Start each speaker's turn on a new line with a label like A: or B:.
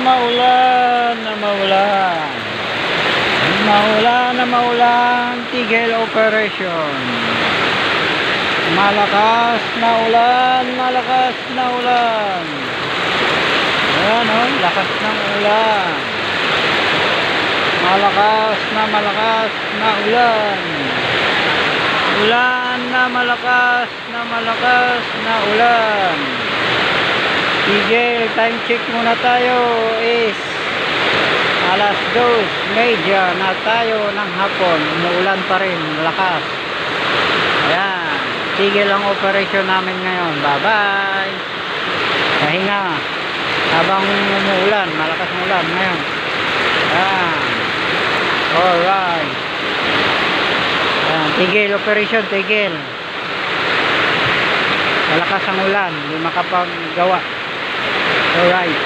A: maulan na maulan. Maulan na maulan, tigil operation. Malakas na ulan, malakas na ulan. Ayan o, lakas ng ulan. Malakas na ulan. Ulan na malakas na ulan. Tigil, time check muna tayo is alas 2:30 na tayo ng hapon. Umuulan pa rin, malakas. Ayan, tigil ang operasyon namin ngayon. Bye bye. Pahinga habang umuulan, malakas ng ulan ngayon. Ayan, alright. Ayan, tigil operation, tigil. Malakas ang ulan, hindi makapaggawa. Alright.